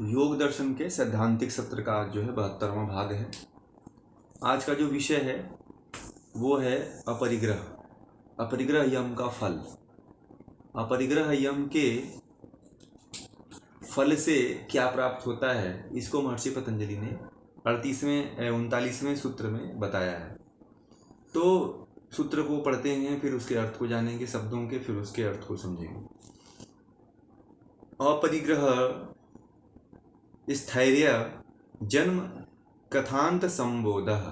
योग दर्शन के सैद्धांतिक सत्र का आज जो है 72वां भाग है। आज का जो विषय है वो है अपरिग्रह। अपरिग्रह यम का फल। अपरिग्रह यम के फल से क्या प्राप्त होता है, इसको महर्षि पतंजलि ने 39वें सूत्र में बताया है। तो सूत्र को पढ़ते हैं, फिर उसके अर्थ को जानेंगे शब्दों के, फिर उसके अर्थ को समझेंगे। अपरिग्रह स्थैर्य जन्म कथांत संबोधः।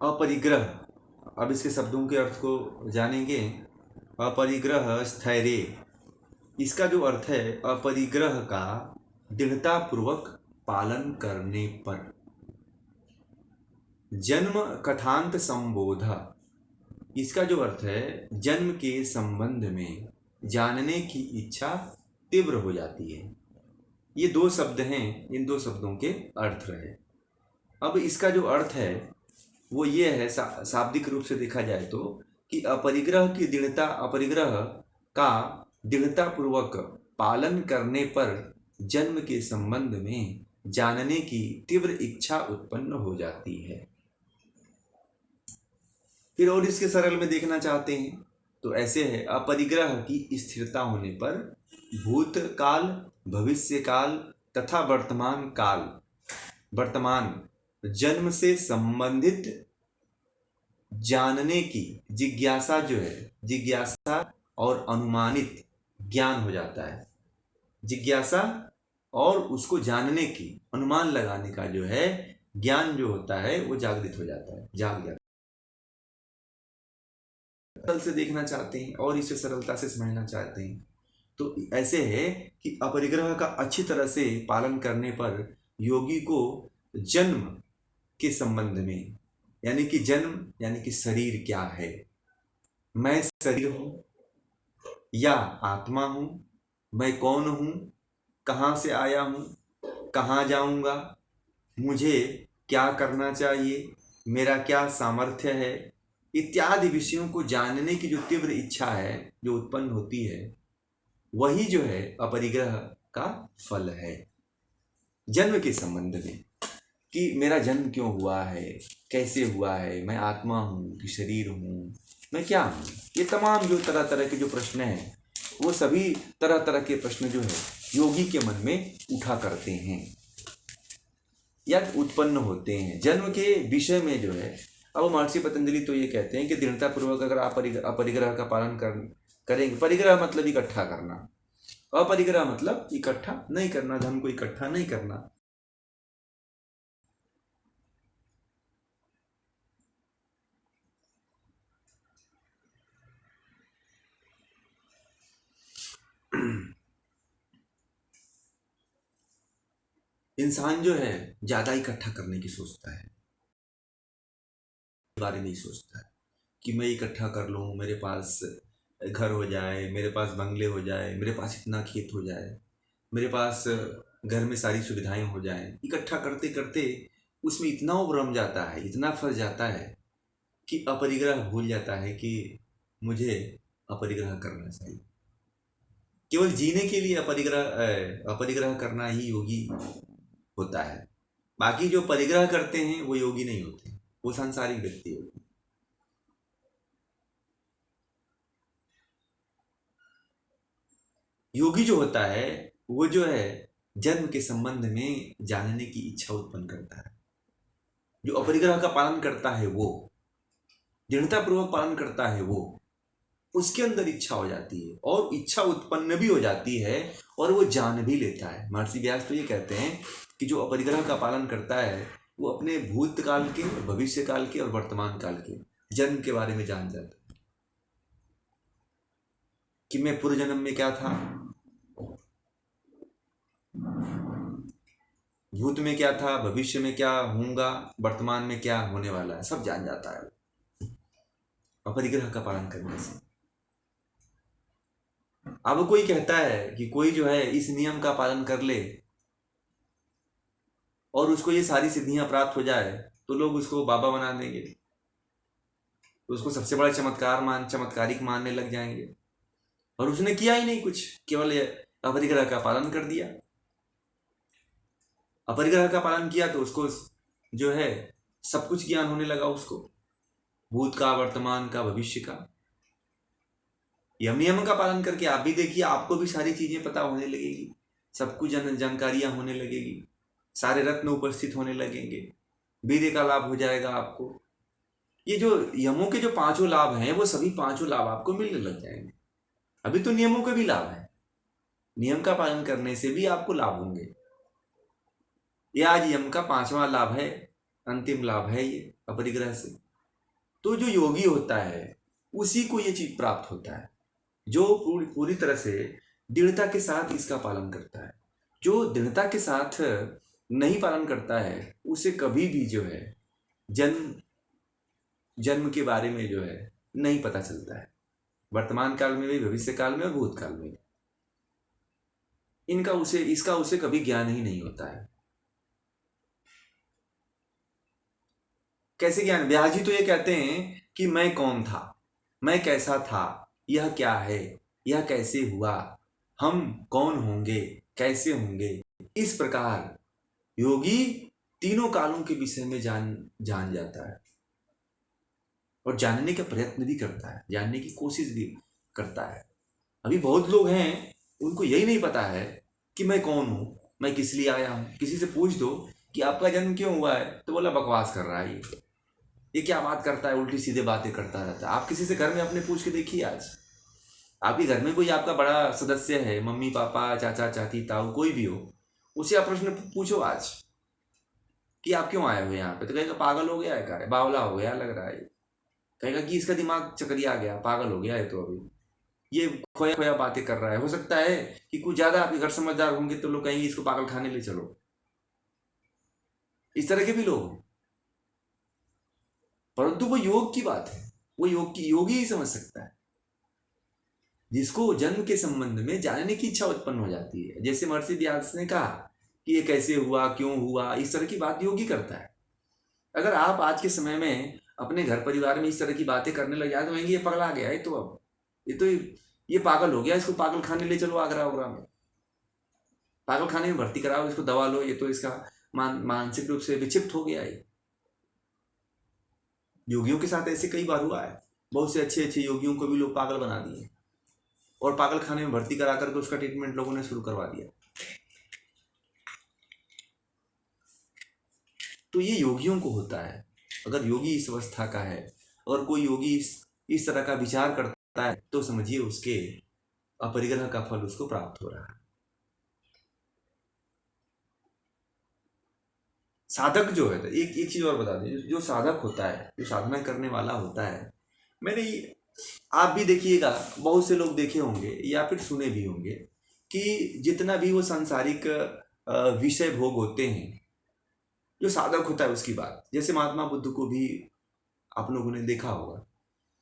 अपरिग्रह, अब इसके शब्दों के अर्थ को जानेंगे। अपरिग्रह स्थैर्य, इसका जो अर्थ है अपरिग्रह का दृढ़ता पूर्वक पालन करने पर। जन्म कथांत संबोध, इसका जो अर्थ है जन्म के संबंध में जानने की इच्छा तीव्र हो जाती है। ये दो शब्द हैं, इन दो शब्दों के अर्थ रहे। अब इसका जो अर्थ है वो ये है, शाब्दिक रूप से देखा जाए तो, कि अपरिग्रह की दृढ़ता, अपरिग्रह का दृढ़ता पूर्वक पालन करने पर जन्म के संबंध में जानने की तीव्र इच्छा उत्पन्न हो जाती है। फिर और इसके सरल में देखना चाहते हैं तो ऐसे है, अपरिग्रह की स्थिरता होने पर भूतकाल, भविष्य काल तथा वर्तमान काल, वर्तमान जन्म से संबंधित जानने की जिज्ञासा जो है, जिज्ञासा और अनुमानित ज्ञान हो जाता है। जिज्ञासा और उसको जानने की, अनुमान लगाने का जो है ज्ञान जो होता है वो जागृत हो जाता है, जाग जाता है। सरल से देखना चाहते हैं और इसे सरलता से समझना चाहते हैं तो ऐसे है कि अपरिग्रह का अच्छी तरह से पालन करने पर योगी को जन्म के संबंध में, यानी कि जन्म यानी कि शरीर क्या है, मैं शरीर हूँ या आत्मा हूँ, मैं कौन हूँ, कहाँ से आया हूँ, कहाँ जाऊँगा, मुझे क्या करना चाहिए, मेरा क्या सामर्थ्य है, इत्यादि विषयों को जानने की जो तीव्र इच्छा है जो उत्पन्न होती है, वही जो है अपरिग्रह का फल है। जन्म के संबंध में कि मेरा जन्म क्यों हुआ है, कैसे हुआ है, मैं आत्मा हूँ कि शरीर हूँ, मैं क्या हूँ, ये तमाम जो तरह तरह के जो प्रश्न हैं वो सभी तरह तरह के प्रश्न जो है योगी के मन में उठा करते हैं या उत्पन्न होते हैं जन्म के विषय में जो है। अब महर्षि पतंजलि तो ये कहते हैं कि दृढ़तापूर्वक अगर आप अपरिग्रह का पालन करेंगे, परिग्रह मतलब इकट्ठा करना, अपरिग्रह मतलब इकट्ठा नहीं करना, धन को इकट्ठा नहीं करना। इंसान जो है ज्यादा इकट्ठा करने की सोचता है, बारे नहीं सोचता है कि मैं इकट्ठा कर लूँ, मेरे पास घर हो जाए, मेरे पास बंगले हो जाए, मेरे पास इतना खेत हो जाए, मेरे पास घर में सारी सुविधाएं हो जाएं। इकट्ठा करते करते उसमें इतना उभरम जाता है, इतना फंस जाता है कि अपरिग्रह भूल जाता है कि मुझे अपरिग्रह करना चाहिए। केवल जीने के लिए अपरिग्रह करना ही योगी होता है। बाकी जो परिग्रह करते हैं वो योगी नहीं होते, वो सांसारिक व्यक्ति होते हैं। योगी जो होता है वो जो है जन्म के संबंध में जानने की इच्छा उत्पन्न करता है। जो अपरिग्रह का पालन करता है, वो दृढ़तापूर्वक पालन करता है, वो उसके अंदर इच्छा हो जाती है और इच्छा उत्पन्न भी हो जाती है और वो जान भी लेता है। महर्षि व्यास तो ये कहते हैं कि जो अपरिग्रह का पालन करता है वो अपने भूतकाल के, भविष्य काल के और वर्तमान काल के जन्म के बारे में जान जाता है कि मैं पूर्व जन्म में क्या था, भूत में क्या था, भविष्य में क्या होऊंगा, वर्तमान में क्या होने वाला है, सब जान जाता है अपरिग्रह का पालन करने से। अब कोई कहता है कि कोई जो है इस नियम का पालन कर ले और उसको ये सारी सिद्धियां प्राप्त हो जाए तो लोग उसको बाबा बना देंगे, उसको सबसे बड़ा चमत्कारिक मानने लग जाएंगे। और उसने किया ही नहीं कुछ, केवल अपरिग्रह का पालन कर दिया। अपरिग्रह का पालन किया तो उसको जो है सब कुछ ज्ञान होने लगा उसको, भूत का, वर्तमान का, भविष्य का। यम नियम का पालन करके आप भी देखिए, आपको भी सारी चीजें पता होने लगेगी, सब कुछ जानकारियां होने लगेगी, सारे रत्न उपस्थित होने लगेंगे, वीर्य का लाभ हो जाएगा आपको। ये जो यमों के जो पांचों लाभ हैं वो सभी पांचों लाभ आपको मिलने लग जाएंगे। अभी तो नियमों के भी लाभ है, नियम का पालन करने से भी आपको लाभ होंगे। ये आज यम का 5वां लाभ है, अंतिम लाभ है ये अपरिग्रह से। तो जो योगी होता है उसी को ये चीज प्राप्त होता है, जो पूरी तरह से दृढ़ता के साथ इसका पालन करता है। जो दृढ़ता के साथ नहीं पालन करता है उसे कभी भी जो है जन्म के बारे में जो है नहीं पता चलता है, वर्तमान काल में भी, भविष्य काल में और भूतकाल में। इसका उसे कभी ज्ञान ही नहीं होता है। कैसे ज्ञान? व्यास जी तो ये कहते हैं कि मैं कौन था, मैं कैसा था, यह क्या है, यह कैसे हुआ, हम कौन होंगे, कैसे होंगे। इस प्रकार योगी तीनों कालों के विषय में जान जाता है और जानने का प्रयत्न भी करता है, जानने की कोशिश भी करता है। अभी बहुत लोग हैं उनको यही नहीं पता है कि मैं कौन हूं, मैं किस लिए आया हूं। किसी से पूछ दो कि आपका जन्म क्यों हुआ है तो बोला बकवास कर रहा है, ये क्या बात करता है, उल्टी सीधे बातें करता रहता है। आप किसी से घर में अपने पूछ के देखिए, आज आपके घर में कोई आपका बड़ा सदस्य है, मम्मी पापा, चाचा चाची, ताऊ, कोई भी हो, उसे आप प्रश्न पूछो आज कि आप क्यों आए हो यहाँ पे, तो कहेगा पागल हो गया है, क्या है, बावला हो गया लग रहा है, कहेगा कि इसका दिमाग चकरिया गया, पागल हो गया है, तो अभी ये खोया खोया बातें कर रहा है। हो सकता है कि कुछ ज्यादा आपके घर समझदार होंगे तो लोग कहेंगे इसको पागल खाने ले चलो, इस तरह के भी लोग। परंतु वो योग की बात है, वो योगी ही समझ सकता है, जिसको जन्म के संबंध में जानने की इच्छा उत्पन्न हो जाती है। जैसे महर्षि व्यास ने कहा कि ये कैसे हुआ, क्यों हुआ, इस तरह की बात योगी करता है। अगर आप आज के समय में अपने घर परिवार में इस तरह की बातें करने लग जाए तो कहेंगे ये पगला गया है, तो अब ये पागल हो गया, इसको पागल खाने ले चलो आगरा उगरा में, पागल खाने में भर्ती कराओ, इसको दवा लो, ये तो इसका मानसिक रूप से विक्षिप्त हो गया है। योगियों के साथ ऐसे कई बार हुआ है, बहुत से अच्छे अच्छे योगियों को भी लोग पागल बना दिए और पागल खाने में भर्ती करा करके उसका ट्रीटमेंट लोगों ने शुरू करवा दिया। तो ये योगियों को होता है। अगर योगी इस अवस्था का है और कोई योगी इस तरह का विचार करता है तो समझिए उसके अपरिग्रह का फल उसको प्राप्त हो रहा है। साधक जो है, एक चीज और बता दें, जो साधक होता है, जो साधना करने वाला होता है, आप भी देखिएगा, बहुत से लोग देखे होंगे या फिर सुने भी होंगे कि जितना भी वो सांसारिक विषय भोग होते हैं, जो साधक होता है उसकी बात, जैसे महात्मा बुद्ध को भी आप लोगों ने देखा होगा,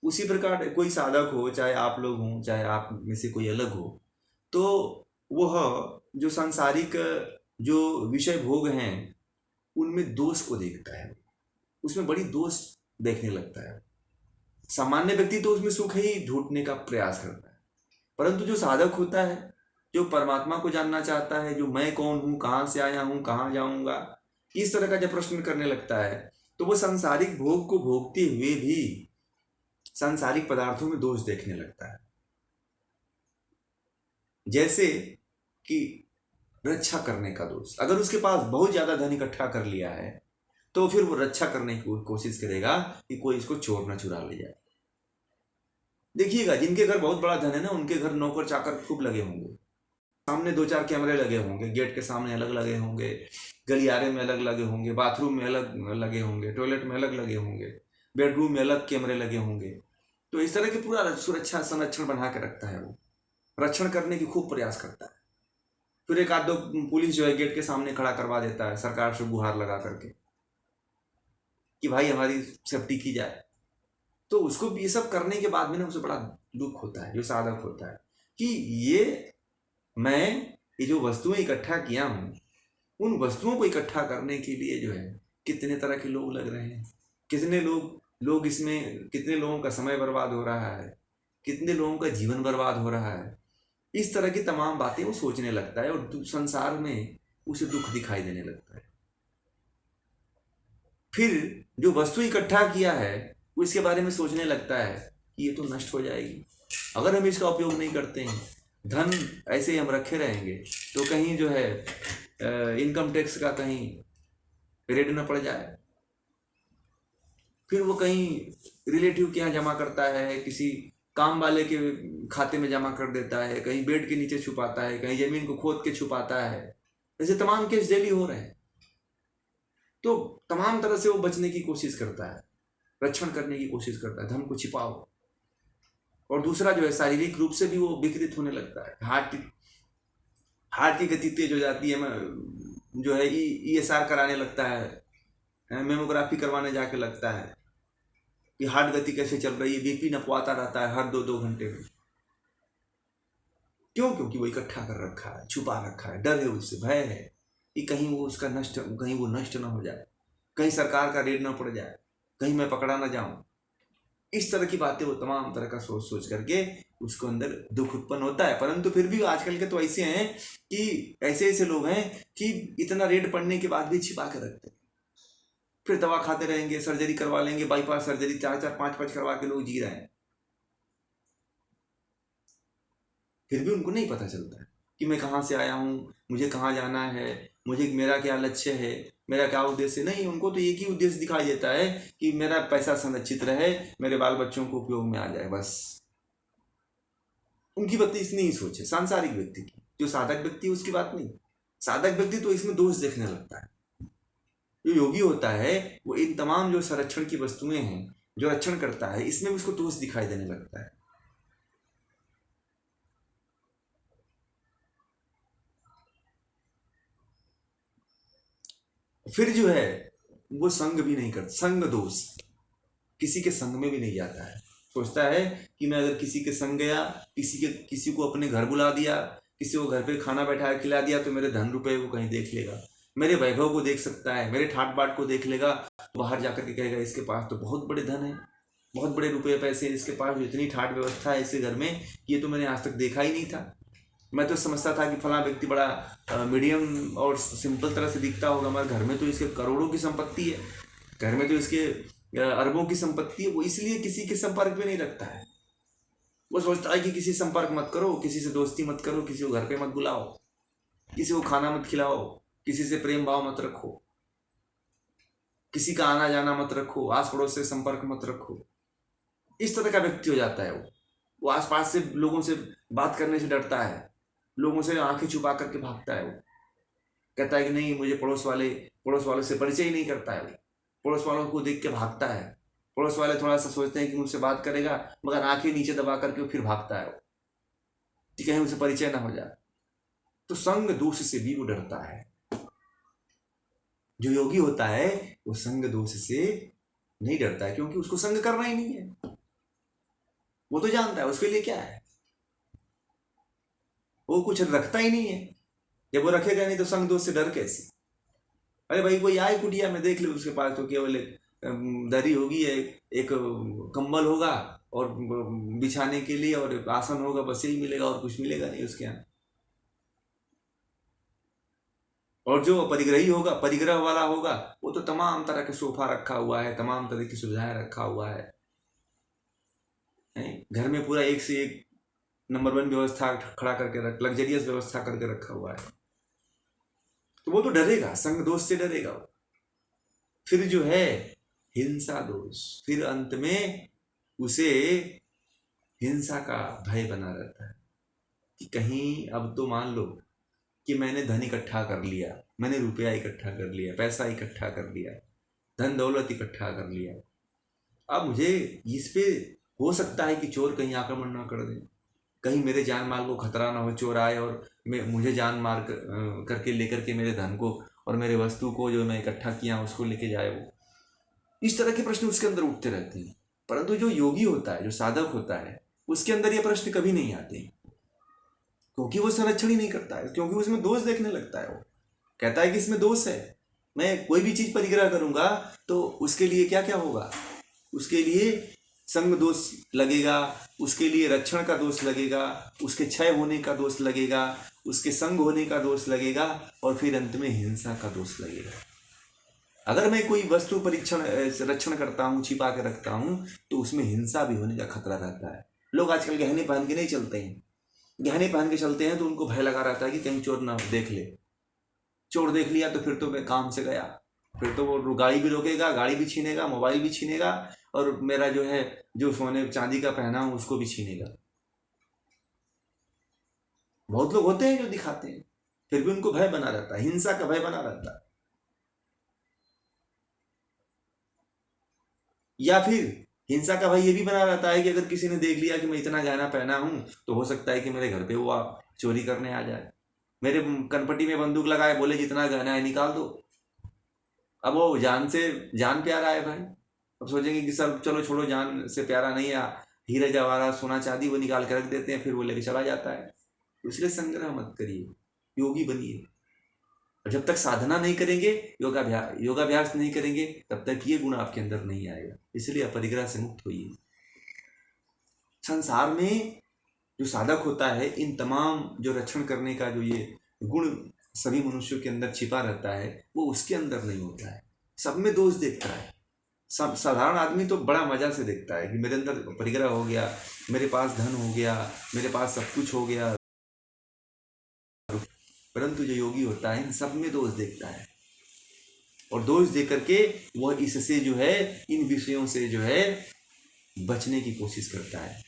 उसी प्रकार कोई साधक हो, चाहे आप लोग हों, चाहे आप में से कोई अलग हो, तो वह जो सांसारिक जो विषय भोग हैं उनमें दोष को देखता है, उसमें बड़ी दोष देखने लगता है। सामान्य व्यक्ति तो उसमें सुख ही ढूंढने का प्रयास करता है, परंतु जो साधक होता है, जो परमात्मा को जानना चाहता है, जो मैं कौन हूँ, कहाँ से आया हूँ, कहाँ जाऊंगा, इस तरह का जब प्रश्न करने लगता है तो वो सांसारिक भोग को भोगते हुए भी सांसारिक पदार्थों में दोष देखने लगता है। जैसे कि रक्षा करने का दोष, अगर उसके पास बहुत ज्यादा धन इकट्ठा कर लिया है तो फिर वो रक्षा करने की कोशिश करेगा कि कोई इसको चोर न चुरा ले जाए। देखिएगा, जिनके घर बहुत बड़ा धन है ना, उनके घर नौकर चाकर खूब लगे होंगे, सामने 2-4 कैमरे लगे होंगे, गेट के सामने अलग लगे होंगे, गलियारे में अलग लगे होंगे, बाथरूम में अलग लगे होंगे, टॉयलेट में अलग लगे होंगे, बेडरूम में अलग कैमरे लगे होंगे। तो इस तरह की पूरा सुरक्षा संरक्षण बना के रखता है, वो रक्षण करने की खूब प्रयास करता है। फिर एक आध दो पुलिस जो है गेट के सामने खड़ा करवा देता है सरकार से गुहार लगा करके कि भाई हमारी सेफ्टी की जाए। तो उसको ये सब करने के बाद में ना उसे बड़ा दुख होता है, जो साधक होता है, कि ये जो वस्तुएं इकट्ठा किया हूं, उन वस्तुओं को इकट्ठा करने के लिए जो है कितने तरह के लोग लग रहे हैं, कितने लोग इसमें, कितने लोगों का समय बर्बाद हो रहा है, कितने लोगों का जीवन बर्बाद हो रहा है। इस तरह की तमाम बातें वो सोचने लगता है और संसार में उसे दुख दिखाई देने लगता है। फिर जो वस्तु इकट्ठा किया है वो इसके बारे में सोचने लगता है कि ये तो नष्ट हो जाएगी, अगर हम इसका उपयोग नहीं करते हैं, धन ऐसे ही हम रखे रहेंगे तो कहीं जो है इनकम टैक्स का कहीं रेड न पड़ जाए। फिर वो कहीं रिलेटिव के यहाँ जमा करता है, किसी काम वाले के खाते में जमा कर देता है, कहीं बेड के नीचे छुपाता है, कहीं जमीन को खोद के छुपाता है। ऐसे तमाम केस डेली हो रहे हैं। तो तमाम तरह से वो बचने की कोशिश करता है, रक्षण करने की कोशिश करता है, धन को छिपाओ। और दूसरा जो है शारीरिक रूप से भी वो विकृत होने लगता है। हार्ट की गति तेज हो जाती है, जो है ESR कराने लगता है, मेमोग्राफी करवाने जाके लगता है कि हार्ट गति कैसे चल रही है, BP नपवाता रहता है हर 2-2 घंटे में। क्यों? क्योंकि वो इकट्ठा कर रखा है, छुपा रखा है, डर है, उससे भय है कि कहीं वो नष्ट ना हो जाए, कहीं सरकार का रेड ना पड़ जाए, कहीं मैं पकड़ा ना जाऊं। इस तरह की बातें वो तमाम तरह का सोच सोच करके उसको अंदर दुख उत्पन्न होता है। परंतु फिर भी आजकल के तो ऐसे हैं कि ऐसे लोग हैं कि इतना रेड पड़ने के बाद भी छिपा के रखते हैं, फिर दवा खाते रहेंगे, सर्जरी करवा लेंगे, बाईपास सर्जरी 4-4 5-5 करवा के लोग जी रहे हैं। फिर भी उनको नहीं पता चलता है कि मैं कहाँ से आया हूँ, मुझे कहाँ जाना है, मेरा क्या लक्ष्य है, मेरा क्या उद्देश्य। नहीं, उनको तो एक ही उद्देश्य दिखाई देता है कि मेरा पैसा संरक्षित रहे, मेरे बाल बच्चों को उपयोग में आ जाए, बस। उनकी बात इतनी ही सोच है सांसारिक व्यक्ति की। जो साधक व्यक्ति है उसकी बात नहीं। साधक व्यक्ति तो इसमें दोष देखने लगता है। जो योगी होता है वो इन तमाम जो संरक्षण की वस्तुएं हैं, जो रक्षण करता है, इसमें भी उसको दोष दिखाई देने लगता है। फिर जो है वो संग भी नहीं करता, संग दोष, किसी के संग में भी नहीं जाता है। सोचता है कि मैं अगर किसी के संग गया, किसी को अपने घर बुला दिया, किसी को घर पे खाना बैठा खिला दिया, तो मेरे धन रुपए को कहीं देख लेगा, मेरे वैभव को देख सकता है, मेरे ठाट बाट को देख लेगा, बाहर जाकर के कहेगा इसके पास तो बहुत बड़े धन है, बहुत बड़े रुपए पैसे, इसके पास इतनी ठाट व्यवस्था है इसके घर में, ये तो मैंने आज तक देखा ही नहीं था। मैं तो समझता था कि फला व्यक्ति बड़ा मीडियम और सिंपल तरह से दिखता होगा, मगर घर में तो इसके करोड़ों की संपत्ति है, घर में तो इसके अरबों की संपत्ति है। वो इसलिए किसी के संपर्क में नहीं रखता है। वो सोचता है कि किसी संपर्क मत करो, किसी से दोस्ती मत करो, किसी को घर पे मत बुलाओ, किसी को खाना मत खिलाओ, किसी से प्रेम भाव मत रखो, किसी का आना जाना मत रखो, आस पड़ोस से संपर्क मत रखो। इस तरह का व्यक्ति हो जाता है। वो आसपास से लोगों से बात करने से डरता है, लोगों से आंखें छुपा करके भागता है। वो कहता है कि नहीं, मुझे पड़ोस वालों से परिचय ही नहीं करता है। वो पड़ोस वालों को देख के भागता है। पड़ोस वाले थोड़ा सा सोचते हैं कि मुझसे बात करेगा, मगर आंखें नीचे दबा करके फिर भागता है वो, कि कहीं उसे परिचय ना हो जाए। तो संग दोष से भी वो डरता है। जो योगी होता है वो संग दोष से नहीं डरता है, क्योंकि उसको संग करना ही नहीं है। वो तो जानता है उसके लिए क्या है, वो कुछ रखता ही नहीं है। जब वो रखेगा नहीं तो संग दोष से डर कैसे? अरे भाई, कोई आए कुटिया में देख ले, उसके पास तो केवल दरी होगी, एक कंबल होगा और बिछाने के लिए, और आसन होगा, बस यही मिलेगा और कुछ मिलेगा नहीं उसके यहाँ। और जो परिग्रही होगा, परिग्रह वाला होगा, वो तो तमाम तरह के सोफा रखा हुआ है, तमाम तरह की सुविधाएं रखा हुआ है, घर में पूरा एक से एक नंबर 1 व्यवस्था खड़ा करके लग्जरियस व्यवस्था करके रखा हुआ है। तो वो तो डरेगा, संग दोष से डरेगा। फिर जो है हिंसा दोष, फिर अंत में उसे हिंसा का भय बना रहता है कि कहीं अब तो मान लो कि मैंने धन इकट्ठा कर लिया, मैंने रुपया इकट्ठा कर लिया, पैसा इकट्ठा कर लिया, धन दौलत इकट्ठा कर लिया, अब मुझे इस पे हो सकता है कि चोर कहीं आक्रमण ना कर दें, कहीं मेरे जान माल को खतरा ना हो, चोर आए और मुझे जान मार करके लेकर के मेरे धन को और मेरे वस्तु को जो मैं इकट्ठा किया उसको लेके जाए। वो इस तरह के प्रश्न उसके अंदर उठते रहते हैं। परंतु जो योगी होता है, जो साधक होता है, उसके अंदर ये प्रश्न कभी नहीं आते, क्योंकि वो संरक्षण ही नहीं करता है, क्योंकि उसमें दोष देखने लगता है। वो कहता है कि इसमें दोष है, मैं कोई भी चीज परिग्रह करूंगा तो उसके लिए क्या क्या होगा, उसके लिए संग दोष लगेगा, उसके लिए रक्षण का दोष लगेगा, उसके क्षय होने का दोष लगेगा, उसके संग होने का दोष लगेगा और फिर अंत में हिंसा का दोष लगेगा। अगर मैं कोई वस्तु परीक्षण रक्षण करता हूँ, छिपा के रखता हूँ, तो उसमें हिंसा भी होने का खतरा रहता है। लोग आजकल गहने पहन के नहीं चलते हैं। गहने पहन के चलते हैं तो उनको भय लगा रहता है कि कहीं चोर ना देख ले। चोर देख लिया तो फिर तो मैं काम से गया, फिर तो वो गाड़ी भी रोकेगा, गाड़ी भी छीनेगा, मोबाइल भी छीनेगा, और मेरा जो है जो सोने चांदी का पहना हूँ उसको भी छीनेगा। बहुत लोग होते हैं जो दिखाते हैं, फिर भी उनको भय बना रहता है, हिंसा का भय बना रहता है। या फिर हिंसा का भय ये भी बना रहता है कि अगर किसी ने देख लिया कि मैं इतना गहना पहना हूं तो हो सकता है कि मेरे घर पे वो चोरी करने आ जाए, मेरे कनपट्टी में बंदूक लगाए, बोले जितना गहना है निकाल दो। अब वो जान प्यारा है भाई, अब सोचेंगे कि सब चलो छोड़ो, जान से प्यारा नहीं है, हीरे जवाहरात सोना चांदी वो निकाल के रख देते हैं, फिर वो लेके चला जाता है। इसलिए संग्रह मत करिए, योगी बनिए। और जब तक साधना नहीं करेंगे, योगाभ्यास नहीं करेंगे, तब तक ये गुण आपके अंदर नहीं आएगा। इसलिए अपरिग्रह से मुक्त होइए। संसार में जो साधक होता है, इन तमाम जो रक्षण करने का जो ये गुण सभी मनुष्यों के अंदर छिपा रहता है, वो उसके अंदर नहीं होता है। सब में दोष देखता है। सब साधारण आदमी तो बड़ा मजा से देखता है कि मेरे अंदर परिग्रह हो गया, मेरे पास धन हो गया, मेरे पास सब कुछ हो गया। परंतु जो योगी होता है इन सब में दोष देखता है, और दोष दे करके वह इससे जो है, इन विषयों से जो है बचने की कोशिश करता है।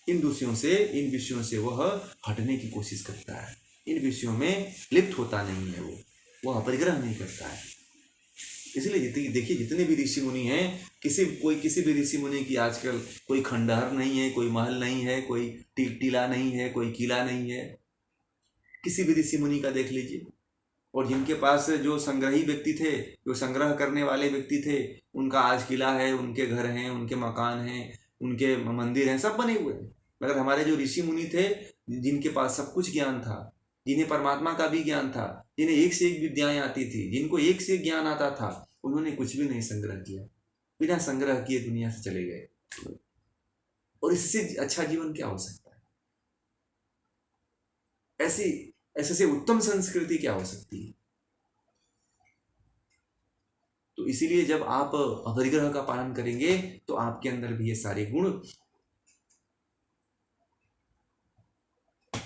इन विषयों से वह हटने की कोशिश करता है। इन विषयों में लिप्त होता नहीं है, वो अपरिग्रह नहीं करता है। इसलिए देखिए, जितने भी ऋषि मुनि हैं, किसी भी ऋषि मुनि की आजकल कोई खंडहर नहीं है, कोई महल नहीं है, कोई टीला नहीं है, कोई किला नहीं है। किसी भी ऋषि मुनि का देख लीजिए। और जिनके पास जो संग्रही व्यक्ति थे, जो संग्रह करने वाले व्यक्ति थे, उनका आज किला है, उनके घर हैं, उनके मकान हैं, उनके मंदिर हैं, सब बने हुए हैं। मगर हमारे जो ऋषि मुनि थे, जिनके पास सब कुछ ज्ञान था, जिन्हें परमात्मा का भी ज्ञान था, जिन्हें एक से एक विद्याएं आती थी, जिनको एक से एक ज्ञान आता था, उन्होंने कुछ भी नहीं संग्रह किया, बिना संग्रह किए दुनिया से चले गए। और इससे अच्छा जीवन क्या हो सकता है? ऐसे से उत्तम संस्कृति क्या हो सकती है? तो इसीलिए जब आप अपरिग्रह का पालन करेंगे तो आपके अंदर भी ये सारे गुण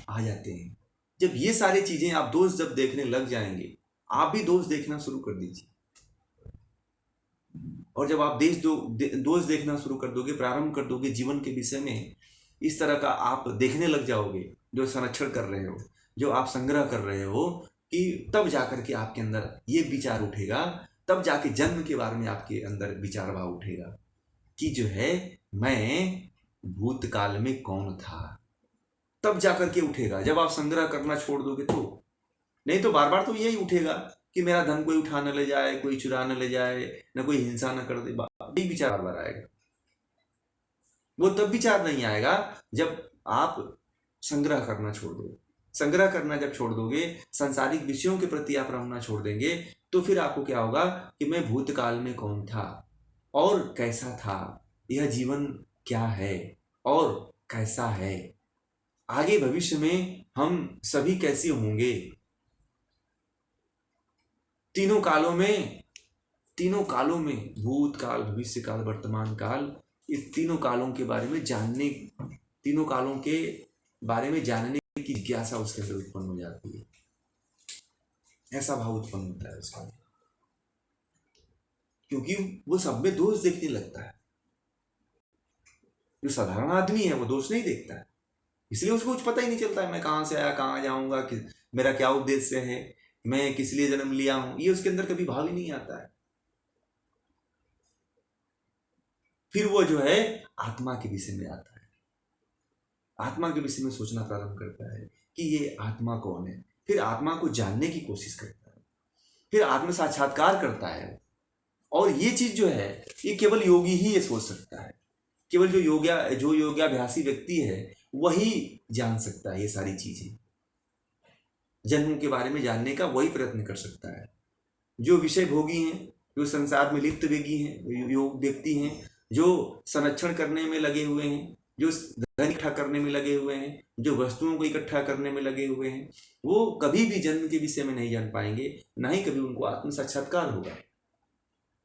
आ जाते हैं। जब ये सारी चीजें आप दोष जब देखने लग जाएंगे, आप भी दोष देखना शुरू कर दीजिए। और जब आप दोष देखना शुरू कर दोगे, प्रारंभ कर दोगे जीवन के विषय में, इस तरह का आप देखने लग जाओगे, जो संरक्षण कर रहे हो, जो आप संग्रह कर रहे हो, कि तब जाकर के आपके अंदर ये विचार उठेगा, तब जाके जन्म के बारे में आपके अंदर विचार भाव उठेगा कि जो है मैं भूतकाल में कौन था। तब जाकर के उठेगा। जब आप संग्रह करना छोड़ दोगे तो, नहीं तो बार बार तो यही उठेगा कि मेरा धन कोई उठा न ले जाए, कोई चुरा न ले जाए, न कोई हिंसा न कर दे, यही विचार बार बार आएगा। वो तब विचार नहीं आएगा जब आप संग्रह करना छोड़ दोगे। संग्रह करना जब छोड़ दोगे, सांसारिक विषयों के प्रति आप रहना छोड़ देंगे, तो फिर आपको क्या होगा कि मैं भूतकाल में कौन था और कैसा था, यह जीवन क्या है और कैसा है, आगे भविष्य में हम सभी कैसे होंगे। तीनों कालों में भूतकाल, भविष्य काल, वर्तमान काल, इस तीनों कालों के बारे में जानने की जिज्ञासा उसके अंदर उत्पन्न हो जाती है। ऐसा भाव उत्पन्न होता है उसका, क्योंकि वो सब में दोष देखने लगता है। जो साधारण आदमी है वो दोष नहीं देखता है, इसलिए उसको कुछ पता ही नहीं चलता है मैं कहाँ से आया, कहाँ जाऊंगा, मेरा क्या उद्देश्य है, मैं किस लिए जन्म लिया हूं, ये उसके अंदर कभी भाव ही नहीं आता है। फिर वो जो है आत्मा के विषय में आता है, आत्मा के विषय में सोचना प्रारंभ करता है कि ये आत्मा कौन है। फिर आत्मा को जानने की कोशिश करता है, फिर आत्म साक्षात्कार करता है। और ये चीज जो है, ये केवल योगी ही ये सोच सकता है। केवल जो योगाभ्यासी व्यक्ति है वही जान सकता है ये सारी चीजें। जन्म के बारे में जानने का वही प्रयत्न कर सकता है। जो विषय भोगी हैं, जो संसार में लिप्त व्यक्ति हैं, जो संरक्षण करने में लगे हुए हैं, जो धन इकट्ठा करने में लगे हुए हैं, जो वस्तुओं को इकट्ठा करने में लगे हुए हैं, वो कभी भी जन्म के विषय में नहीं जान पाएंगे, ना ही कभी उनको आत्म साक्षात्कार होगा।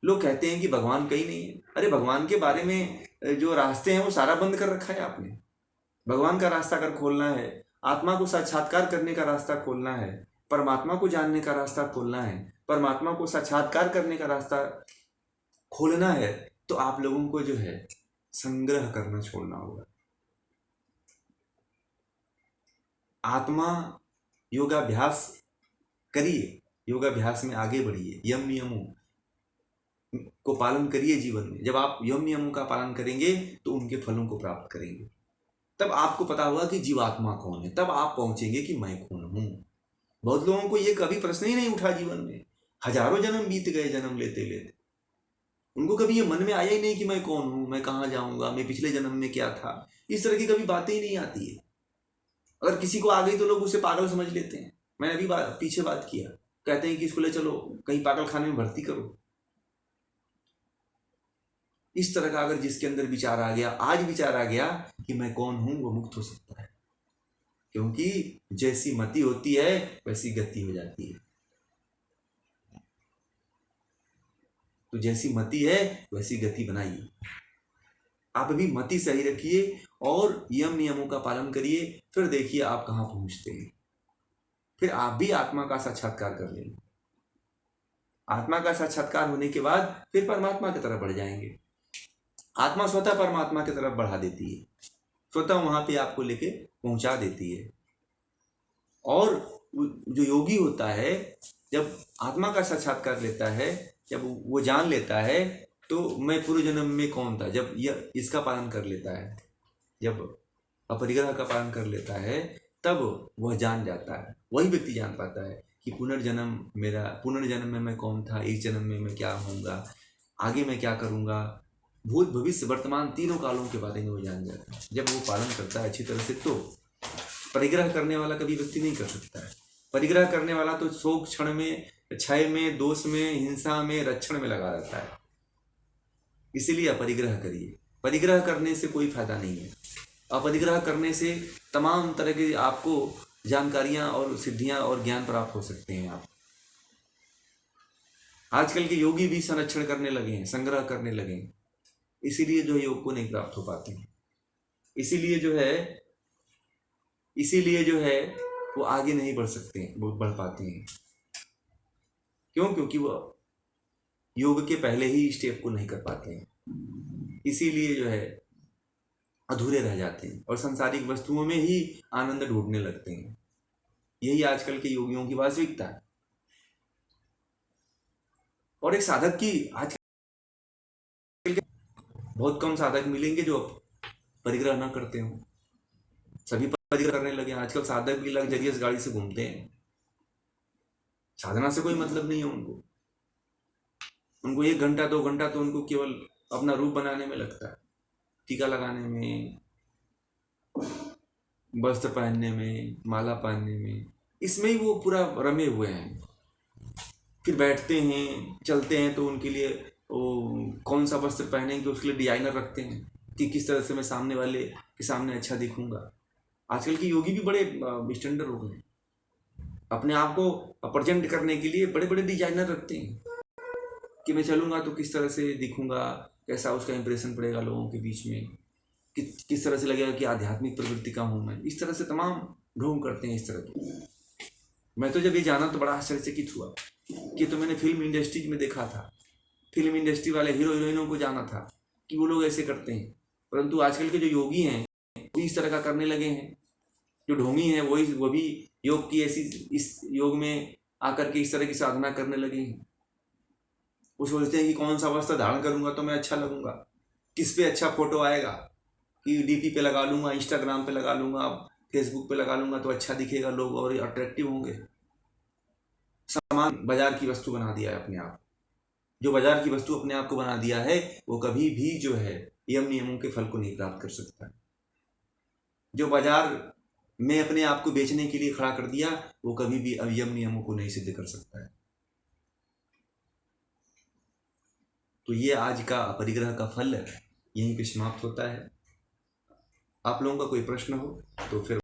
लोग कहते हैं कि भगवान कहीं नहीं है। अरे भगवान के बारे में जो रास्ते हैं वो सारा बंद कर रखा है आपने। भगवान का रास्ता अगर खोलना है, आत्मा को साक्षात्कार करने का रास्ता खोलना है, परमात्मा को जानने का रास्ता खोलना है, परमात्मा को साक्षात्कार करने का रास्ता खोलना है, तो आप लोगों को जो है संग्रह करना छोड़ना होगा। आत्मा योगाभ्यास करिए, योगाभ्यास में आगे बढ़िए, यम नियमों को पालन करिए जीवन में। जब आप यम नियमों का पालन करेंगे तो उनके फलों को प्राप्त करेंगे। तब आपको पता होगा कि जीवात्मा कौन है, तब आप पहुंचेंगे कि मैं कौन हूं। बहुत लोगों को ये कभी प्रश्न ही नहीं उठा जीवन में, हजारों जन्म बीत गए जन्म लेते लेते, उनको कभी ये मन में आया ही नहीं कि मैं कौन हूं, मैं कहाँ जाऊंगा, मैं पिछले जन्म में क्या था। इस तरह की कभी बातें ही नहीं आती है। अगर किसी को आ गई तो लोग उसे पागल समझ लेते हैं। मैंने अभी पीछे बात किया, कहते हैं कि इसको ले चलो कहीं पागल खाने में भर्ती करो। इस तरह का अगर जिसके अंदर विचार आ गया, आज विचार आ गया कि मैं कौन हूं, वो मुक्त हो सकता है। क्योंकि जैसी मति होती है वैसी गति हो जाती है। तो जैसी मति है वैसी गति बनाइए। आप अभी मति सही रखिए और यम नियमों का पालन करिए, फिर देखिए आप कहाँ पहुंचते हैं। फिर आप भी आत्मा का साक्षात्कार कर लेंगे। आत्मा का साक्षात्कार होने के बाद फिर परमात्मा की तरफ बढ़ जाएंगे। आत्मा स्वतः परमात्मा की तरफ बढ़ा देती है, स्वतः वहां पे आपको लेके पहुंचा देती है। और जो योगी होता है, जब आत्मा का साक्षात्कार लेता है, जब वो जान लेता है तो मैं पूर्व जन्म में कौन था, जब यह इसका पालन कर लेता है, जब अपरिग्रह का पालन कर लेता है, तब वह जान जाता है। वही व्यक्ति जान पाता है कि पुनर्जन्म में मैं कौन था, इस जन्म में मैं क्या होऊंगा, आगे मैं क्या करूंगा, भूत भविष्य वर्तमान तीनों कालों के बारे में वो जान जाता है। जब वो पालन करता है अच्छी तरह से, तो परिग्रह करने वाला कभी व्यक्ति नहीं कर सकता है। परिग्रह करने वाला तो शोक क्षण में, क्षय में, दोष में, हिंसा में, रक्षण में लगा रहता है। इसीलिए अपरिग्रह करिए। परिग्रह करने से कोई फायदा नहीं है। अपरिग्रह करने से तमाम तरह की आपको जानकारियां और सिद्धियां और ज्ञान प्राप्त हो सकते हैं। आप आजकल के योगी भी संरक्षण करने लगे हैं, संग्रह करने लगे हैं, इसीलिए जो योग को नहीं प्राप्त हो पाते हैं। इसीलिए जो है वो आगे नहीं बढ़ सकते हैं, वो बढ़ पाते हैं। क्यों? क्योंकि वो योग के पहले ही स्टेप को नहीं कर पाते हैं, इसीलिए जो है अधूरे रह जाते हैं और सांसारिक वस्तुओं में ही आनंद ढूंढने लगते हैं। यही आजकल के योगियों की वास्तविकता है। और एक साधक की आजकल बहुत कम साधक मिलेंगे जो परिग्रह ना करते हो। सभी परिग्रह करने लगे। आजकल साधक भी लग्जरियस गाड़ी से घूमते हैं, साधना से कोई मतलब नहीं है उनको। 1 घंटा 2 घंटा तो उनको केवल अपना रूप बनाने में लगता है, टीका लगाने में, वस्त्र पहनने में, माला पहनने में, इसमें ही वो पूरा रमे हुए हैं। फिर बैठते हैं, चलते हैं तो उनके लिए वो कौन सा वस्त्र पहनेंगे उसके लिए डिजाइनर रखते हैं कि किस तरह से मैं सामने वाले के सामने अच्छा दिखूंगा। आजकल के योगी भी बड़े स्टैंडर्ड हो गए, अपने आप को प्रेजेंट करने के लिए बड़े बड़े डिजाइनर रखते हैं कि मैं चलूंगा तो किस तरह से दिखूंगा, कैसा उसका इंप्रेशन पड़ेगा लोगों के बीच में, किस तरह से लगेगा कि आध्यात्मिक प्रवृत्ति का हूँ मैं। इस तरह से तमाम ढोंग करते हैं इस तरह की। मैं तो जब ये जाना तो बड़ा आश्चर्यचकित हुआ कि तो मैंने फिल्म इंडस्ट्रीज में देखा था, फिल्म इंडस्ट्री वाले हीरो हीरोइनों को जाना था कि वो लोग ऐसे करते हैं, परंतु आजकल के जो योगी हैं वो इस तरह का करने लगे हैं। जो ढोंगी हैं वो भी योग की ऐसी, इस योग में आकर के इस तरह की साधना करने लगे हैं। वो सोचते हैं कि कौन सा वस्त्र धारण करूंगा तो मैं अच्छा लगूंगा, किस पे अच्छा फोटो आएगा, कि डीपी पे लगा लूंगा, इंस्टाग्राम पे लगा लूंगा, फेसबुक पे लगा लूंगा तो अच्छा दिखेगा, लोग और अट्रैक्टिव होंगे। सामान बाजार की वस्तु बना दिया है अपने आप। जो बाजार की वस्तु अपने आप को बना दिया है वो कभी भी जो है यम नियमों के फल को नहीं प्राप्त कर सकता। जो बाजार में अपने आप को बेचने के लिए खड़ा कर दिया वो कभी भी यम नियमों को नहीं सिद्ध कर सकता है। तो ये आज का अपरिग्रह का फल यहीं पे समाप्त होता है। आप लोगों का कोई प्रश्न हो तो फिर